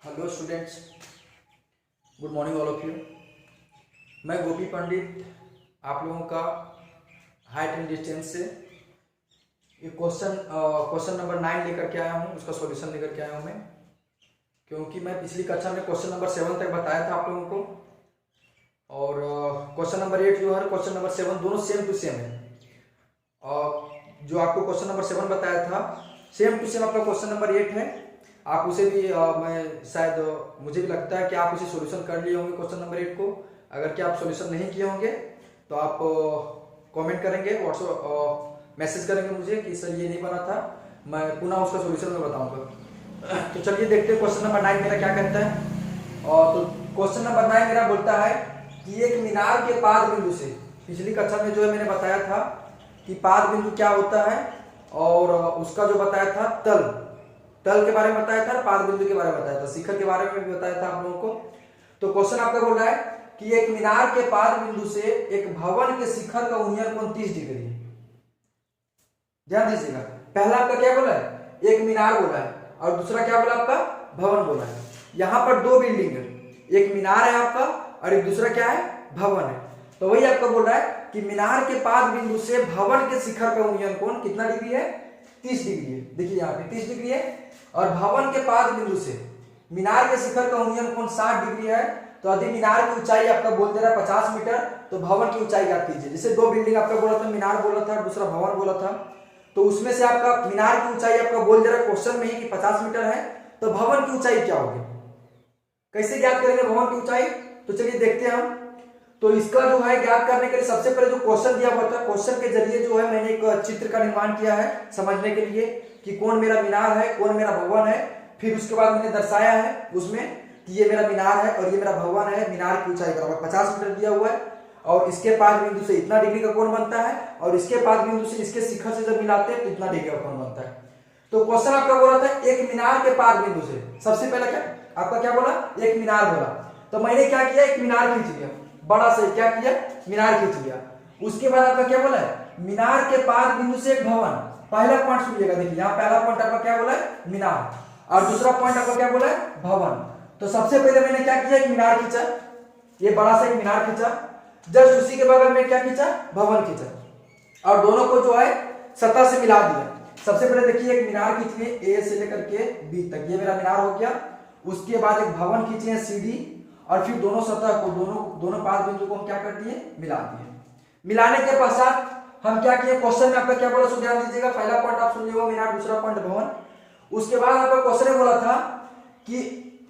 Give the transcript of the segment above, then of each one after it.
Hello students, good morning all of you. मैं गोपी पंडित आप लोगों का हाइट एंड डिस्टेंस से ये क्वेश्चन नंबर 9 लेकर के आया हूँ। उसका सॉल्यूशन लेकर के आया हूँ मैं, क्योंकि मैं पिछली कक्षा में क्वेश्चन नंबर 7 तक बताया था आप लोगों को, और क्वेश्चन नंबर 8 जो है क्वेश्चन नंबर 7 दोनों सेम टू सेम है। और जो आपको क्वेश्चन नंबर 7 बताया था सेम टू सेम आपका क्वेश्चन नंबर 8 है। आप उसे भी मैं शायद मुझे भी लगता है कि आप उसे सॉल्यूशन कर लिए होंगे क्वेश्चन नंबर 8 को। अगर क्या आप सॉल्यूशन नहीं किए होंगे तो आप कमेंट करेंगे, व्हाट्सएप मैसेज करेंगे मुझे कि सर ये नहीं बना था, मैं पुनः उसका सॉल्यूशन में बताऊंगा। तो चलिए देखते हैं क्वेश्चन नंबर 9 मेरा क्या कहता है। और तो क्वेश्चन नंबर 9 मेरा बोलता है कि एक मीनार के पाद बिंदु से, पिछली कक्षा में जो है मैंने बताया था कि पाद बिंदु क्या होता है, और उसका जो बताया था तल के बारे में बताया था, पाद बिंदु के बारे में बताया था, शिखर के बारे में भी बताया था आप लोगों को। तो क्वेश्चन आपका बोल रहा है कि एक मीनार के पाद बिंदु से एक भवन के शिखर का उन्नयन कोण 30 डिग्री है। ध्यान दीजिएगा, पहला आपका क्या बोला है, एक मीनार बोला है, और दूसरा क्या बोला आपका, भवन बोला है। यहां पर दो बिल्डिंग है, एक मीनार है आपका और एक दूसरा क्या है, भवन है। तो वही आपका बोल रहा है कि मीनार के पाद बिंदु से भवन के शिखर का उन्नयन कोण कितना डिग्री है, 30 डिग्री है। देखिए यहाँ पे 30 डिग्री है, और भवन के पाद बिंदु से मीनार के शिखर का उन्नयन कोण 60 डिग्री है। तो यदि मीनार की ऊंचाई आपका बोल दे रहा है 50 मीटर, तो भवन की ऊंचाई याद कीजिए। जैसे दो बिल्डिंग आपका बोला था, मीनार बोला था, दूसरा भवन बोला था, तो उसमें से आपका मीनार की ऊंचाई आपका बोल दे रहा है क्वेश्चन में ही कि 50 मीटर है, तो भवन की ऊंचाई क्या होगी, कैसे ज्ञात करेंगे भवन की ऊंचाई, तो चलिए देखते हैं हम। तो इसका जो है ज्ञात करने के लिए सबसे पहले जो क्वेश्चन दिया हुआ था, क्वेश्चन के जरिए जो है मैंने एक चित्र का निर्माण किया है समझने के लिए कि कौन मेरा मीनार है, कौन मेरा भवन है। फिर उसके बाद मैंने दर्शाया है उसमें कि ये मेरा मीनार है और ये मेरा भवन है। मीनार की ऊंचाई बराबर 50 मीटर दिया हुआ है, और इसके पाद बिंदु से इतना डिग्री का कोण बनता है, और इसके पाद बिंदु से इसके शिखर से जब मिलाते हैं तो इतना डिग्री का कोण बनता है। तो क्वेश्चन आपका बोला था एक मीनार के पाद बिंदु से, सबसे पहले क्या आपका क्या बोला, एक मीनार बोला। तो मैंने क्या किया, एक मीनार खींच लिया, बड़ा से क्या किया, मीनार खींच लिया। उसके बाद आपका क्या बोला है, मीनार के पाद बिंदु से एक भवन। पहला पॉइंट सुनिएगा, देखिए यहाँ पहला पॉइंट आपका क्या बोला है, मीनार, और दूसरा पॉइंट आपका क्या बोला है, भवन। तो सबसे पहले मैंने क्या किया, एक मीनार खींचा, ये बड़ा सा एक मीनार खींचा, जस्ट उसी के बगल में क्या खींचा, भवन खींचा, और दोनों को जो है सतह से मिला दिया। सबसे पहले देखिए एक मीनार खींच लिए ए से लेकर के बी तक, ये मेरा मीनार हो गया। उसके बाद एक भवन खींचे हैं सीडी, और फिर दोनों सतह को दोनों पाद बिंदु को हम क्या कर दिए, मिला दिए। मिलाने के पश्चात हम क्या किए, क्वेश्चन में आपका क्या बोला, सो ध्यान दीजिएगा, पहला पॉइंट आप सुन लीजिएगा मीनार, दूसरा पॉइंट भवन। उसके बाद आपका क्वेश्चन में बोला था कि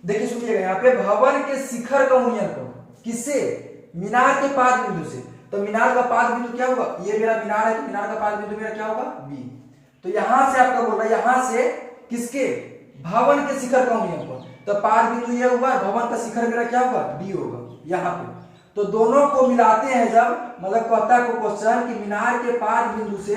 देखिए सुनिएगा यहाँ पे, भवन के शिखर का उन्नयन कोण किससे, मीनार के पाद बिंदु से। तो मीनार का पाद बिंदु क्या होगा, ये मेरा मीनार है, तो मीनार का पाद बिंदु मेरा क्या होगा, बी। तो यहां से आपका बोल रहा है, यहां से किसके, भवन के शिखर का उन्नयन कोण। तो पाद बिंदु ये हुआ, भवन का शिखर मेरा क्या होगा, डी होगा यहाँ पे। तो दोनों को मिलाते हैं जब, मतलब कहता है क्वेश्चन कि मीनार के पाद बिंदु से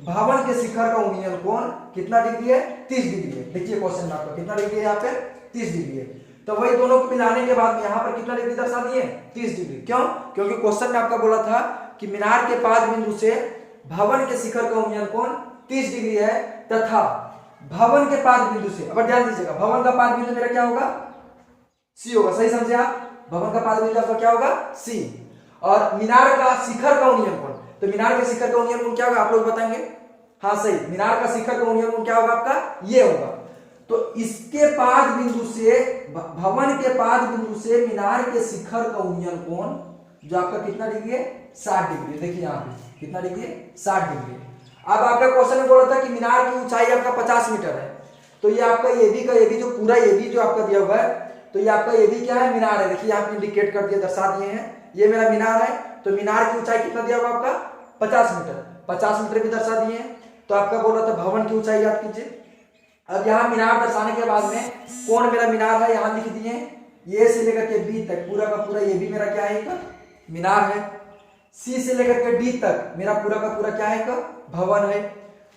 भवन के शिखर का उन्नयन कोण कितना डिग्री है, 30 डिग्री है। देखिए क्वेश्चन में आपका कितना डिग्री है, यहाँ पे 30 डिग्री है। तो वही दोनों को मिलाने के बाद यहाँ पर कितना डिग्री दर्शा दिए, 30 डिग्री। क्यों, क्योंकि क्वेश्चन में आपका बोला था कि मीनार के पाद बिंदु से भवन के शिखर का उन्नयन कोण 30 डिग्री है, तथा भवन के पाद बिंदु से, अब ध्यान दीजिएगा, भवन का पाद बिंदु मेरा क्या होगा, सी होगा। सही समझे आप, भवन का पाद बिंदु आपका क्या होगा, सी। और मीनार का शिखर का उन्नयन कोण, तो मीनार के शिखर का उन्नयन कोण क्या होगा, आप लोग बताएंगे। हाँ सही, मीनार का शिखर का उन्नयन कोण क्या होगा आपका, ये होगा। तो इसके पाद बिंदु से, भवन के पाद बिंदु से मीनार के शिखर का उन्नयन कोण जो आपका कितना डिग्री है, 60 डिग्री। देखिए यहाँ पे कितना डिग्री है, 60 डिग्री। अब आपका क्वेश्चन में बोला था कि मीनार की ऊंचाई आपका 50 मीटर है। तो ये आपका एबी का, एबी जो पूरा एबी जो आपका दिया हुआ है, तो ये आपका एबी क्या है, मीनार है। देखिए यहाँ पे इंडिकेट कर दिया, दर्शा दिए हैं, ये मेरा मीनार है। तो मीनार की ऊंचाई कितना दिया हुआ आपका, 50 मीटर, 50 मीटर भी दर्शा दिए हैं। तो आपका बोला था भवन की ऊंचाई याद कीजिए। अब यहाँ मीनार दर्शाने के बाद में कौन मेरा मीनार है, यहाँ लिख दिए, ये से लेकर के बी तक पूरा का पूरा ये भी मेरा क्या है, एक मीनार है। सी से लेकर के डी तक मेरा पूरा का पूरा क्या है, एक भवन है।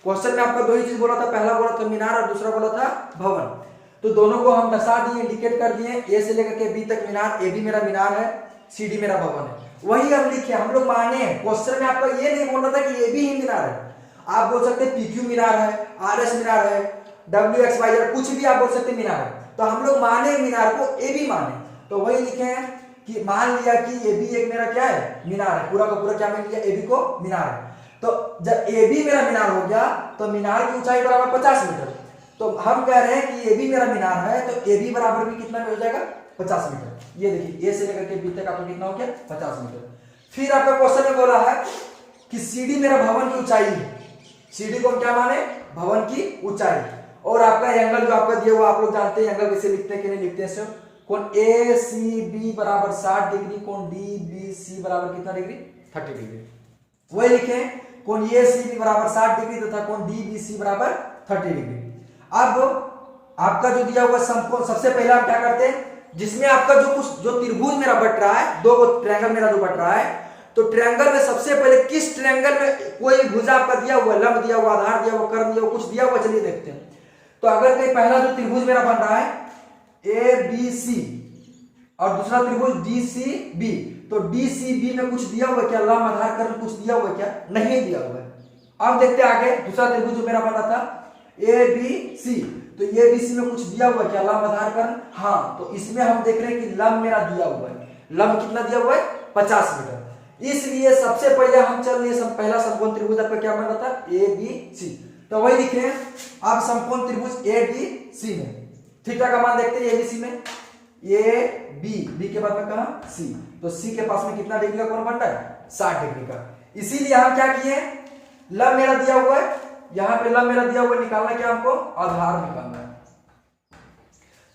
क्वेश्चन में आपका दो ही चीज बोला था, पहला बोला था मीनार और दूसरा बोला था भवन। तो दोनों को हम दर्शा दिए, इंडिकेट कर दिए, ए से लेकर के बी तक मीनार, ए भी मेरा मीनार है, सी डी मेरा भवन है। वही हम लिखे, हम लोग माने क्वेश्चन में आपका ये नहीं बोल रहा था कि ए भी ही मीनार है। आप बोल सकते पीक्यू मीनार है, आरएस मीनार है, WXYZ कुछ भी आप बोल सकते हैं मीनार है। तो हम लोग माने मीनार को ए बी माने, तो वही लिखे हैं कि मान लिया कि ए बी एक मेरा क्या है मीनार है, पूरा का पूरा क्या मान लिया ए बी को मीनार है। तो जब ए बी मेरा मीनार हो गया तो मीनार की ऊंचाई बराबर 50 मीटर। तो हम कह रहे हैं कि ए बी मेरा मीनार है तो ए बी बराबर भी कितना में हो जाएगा 50 मीटर। ये देखिए ए से लेकर के बी तक आपको कितना हो गया 50 मीटर। फिर आपका क्वेश्चन में बोला है कि सीडी मेरा भवन की ऊंचाई है, सीडी को हम क्या माने भवन की ऊंचाई, और आपका एंगल जो आपका दिया हुआ आप लोग जानते हैं एंगल कैसे लिखते हैं कि नहीं लिखते हैं। कोण ए सी बी बराबर 60 डिग्री, कोण डी बी सी बराबर कितना डिग्री 30 डिग्री। वही लिखे कोण ए सी बी बराबर 60 डिग्री तथा कोण डी बी सी बराबर 30 डिग्री। अब आपका जो दिया हुआ समकोण, सबसे पहले आप क्या करते हैं जिसमें आपका जो त्रिभुज मेरा बट रहा है, दो ट्रायंगल मेरा जो बट रहा है, तो ट्रायंगल में सबसे पहले किस ट्रायंगल में कोई भुजा आपका दिया हुआ, लंब दिया हुआ, आधार दिया हुआ, कर्म दिया हुआ, कुछ दिया हुआ, चलिए देखते हैं। तो अगर कोई पहला जो त्रिभुज मेरा बन रहा है ए बी सी और दूसरा त्रिभुज डी सी बी, तो डी सी बी में कुछ दिया हुआ क्या, लंब आधार कर्म कुछ दिया हुआ क्या, नहीं दिया हुआ है। अब देखते हैं आगे दूसरा त्रिभुज जो मेरा बना था ए बी सी, तो ए बी सी में कुछ दिया हुआ क्या, लंब आधार कर्म, हाँ, तो इसमें हम देख रहे हैं कि लंब मेरा दिया हुआ है, लंब कितना दिया हुआ है 50 मीटर। इसलिए सबसे पहले हम चल रहे पहला समकोण त्रिभुज आपका क्या बन रहा था ए बी सी, तो वही लिख रहे हैं आप समकोण त्रिभुज ए बी सी में थीटा का मान देखते हैं ए बी सी में, ए बी के बाद में कहा सी, तो सी के पास में कितना डिग्री का कोण बन रहा है 60 डिग्री का। इसीलिए हम क्या किए लंब मेरा दिया हुआ है, यहां पे लंब मेरा दिया हुआ है, निकालना क्या हमको आधार निकालना है।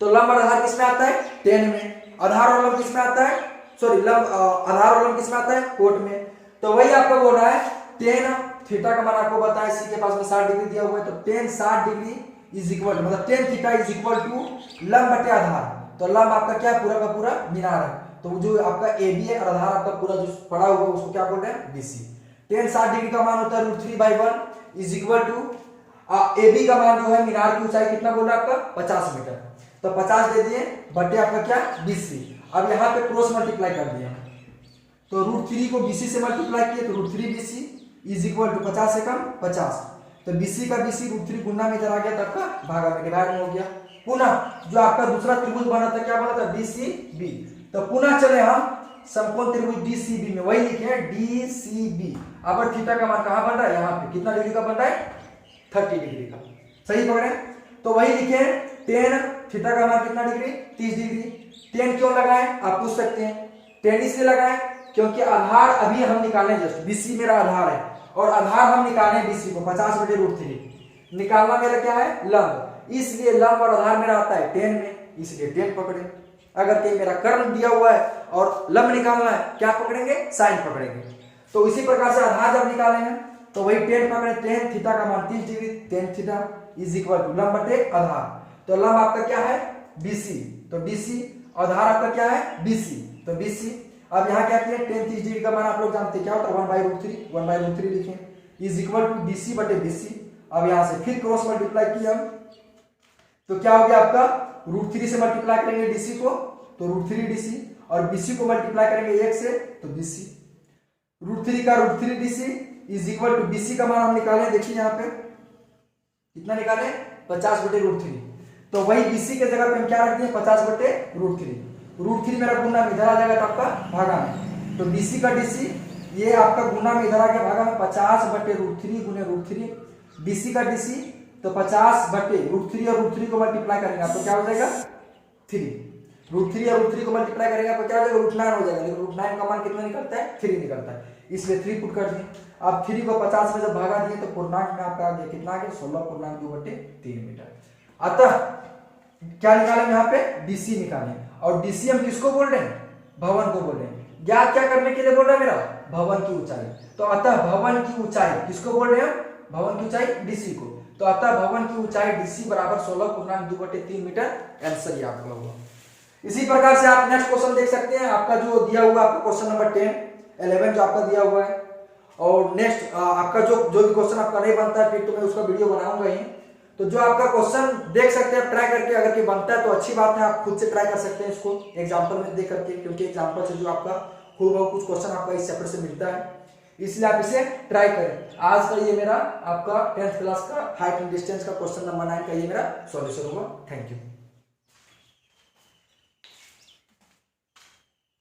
तो लंब और आधार किसमें आता है 10 में, आधार और लंब किसमें आता है, सॉरी लंब आधार और लंब किसमें आता है कोट में। तो वही आपको बोल रहा है 10 थीटा का मान आपको बताया, सी के पास में 60 डिग्री दिया हुआ है, तो 10 60 डिग्री इज इक्वल मतलब 10 थीटा इज इक्वल टू लंब बटे आधार। तो लंब आपका क्या पूरा का पूरा मीनार है, तो जो आपका ए बी है और आधार आपका पूरा जो पड़ा हुआ है उसको क्या बोल रहे हैं बी सी। 10 60 डिग्री का मान होता है √3/1 is equal to a b का मान जो है मीनार की ऊंचाई कितना बोल रहा है आपका 50 मीटर, तो 50 दे दिए बटे आपका क्या BC। अब यहाँ पे क्रॉस मल्टीप्लाई कर दिया, तो √3 को BC से मल्टीप्लाई किए तो √3BC इज इक्वल टू 50 से कम 50, तो BC का BC √3 गुना में इधर आ गया, तब का भागा में डिवाइड में हो गया। पुनः जो आपका दूसरा त्रिभुज बना था क्या बना था DCB, तो पुनः चले हम समकोण त्रिभुज DCB में, वही लिखे DCB। अब थीटा का मान कहाँ बन रहा है यहाँ पे कितना डिग्री का बन रहा है 30 डिग्री का, सही पकड़े। तो वही लिखे 10 थीटा का मान कितना डिग्री 30 डिग्री। 10 क्यों लगाए आप पूछ सकते हैं, 10 इसलिए लगाए क्योंकि आधार अभी हम निकालने जस्ट BC मेरा आधार है और आधार हम निकाले BC को 50 बटे √3, निकालना मेरा क्या है लंब, इसलिए लंब और आधार मेरा आता है 10 में, इसलिए 10 पकड़े। अगर कहीं मेरा कर्म दिया हुआ है और लंब निकालना है क्या पकड़ेंगे साइन पकड़ेंगे। तो इसी प्रकार से आधार जब निकालेंगे तो वही 10 पकड़े, 10 थीटा का मान 30 degree, 10 theta is equal to लंब बटे आधार। तो लंब आपका क्या है BC, तो BC, आधार आपका क्या है BC, तो BC। अब यहाँ क्या किया 10 30 डिग्री का मान आप लोग जानते क्या होता है 1/√3 लिखें इज इक्वल टू BC बटे BC। अब यहाँ से फिर क्रॉस मल्टीप्लाई किया तो क्या हो गया आपका √3 से मल्टीप्लाई करेंगे DC को तो √3DC और BC को मल्टीप्लाई करेंगे 1 से तो BC, √3 का √3DC is equal to BC का मान हम निकालें, देखिए यहाँ पे कितना निकाले 50 बटे √3, तो वही BC के जगह पे हम क्या रख दिए 50 बटे √3 मेरा गुना में इधर आ जाएगा तो आपका भागा में, तो BC का DC ये आपका गुना में इधर आ गया भागा में 50 बटे √3 गुने √3, BC का DC तो 50 बटे √3 और √3 को मल्टीप्लाई करेंगे आपको क्या हो जाएगा 3, √3 और √3 को मल्टीप्लाई करेंगे आपको क्या हो जाएगा √9 हो जाएगा, लेकिन √9 का मान कितना निकलता है 3 निकलता है, इसलिए 3 पुट कर दिए। अब 3 को 50 में जब भागा दिए तो पूर्णांक में आपका आ गया कितना आ गया 16.2/3 मीटर। अतः क्या निकालेंगे यहाँ पे BC निकालें, और DC हम किसको बोल रहे हैं भवन को बोल रहे हैं, ज्ञात क्या करने के लिए बोल रहा है मेरा भवन की ऊंचाई, तो अतः भवन की ऊंचाई किसको बोल रहे हैं भवन की ऊंचाई DC को, तो अतः भवन की ऊंचाई DC बराबर 16.2/3 मीटर, आंसर ये आपका हुआ। इसी प्रकार से आप नेक्स्ट क्वेश्चन देख सकते हैं, आपका जो दिया हुआ आपका क्वेश्चन नंबर 10 11 जो आपका दिया हुआ है, और नेक्स्ट आपका जो भी क्वेश्चन आपका नहीं बनता है फिर तो मैं उसका वीडियो बनाऊंगा ही, तो जो आपका क्वेश्चन देख सकते हैं ट्राई करके, अगर कोई बनता है तो अच्छी बात है, आप खुद से ट्राई कर सकते हैं इसको एग्जाम्पल में देख करके, क्योंकि एग्जाम्पल से जो आपका खूब कुछ क्वेश्चन आपका इस चैप्टर से मिलता है। इसलिए आप इसे ट्राई करें। आज का ये मेरा आपका 10th क्लास का हाइट एंड डिस्टेंस का क्वेश्चन नंबर 9 का ये मेरा सॉल्यूशन हुआ। Thank you.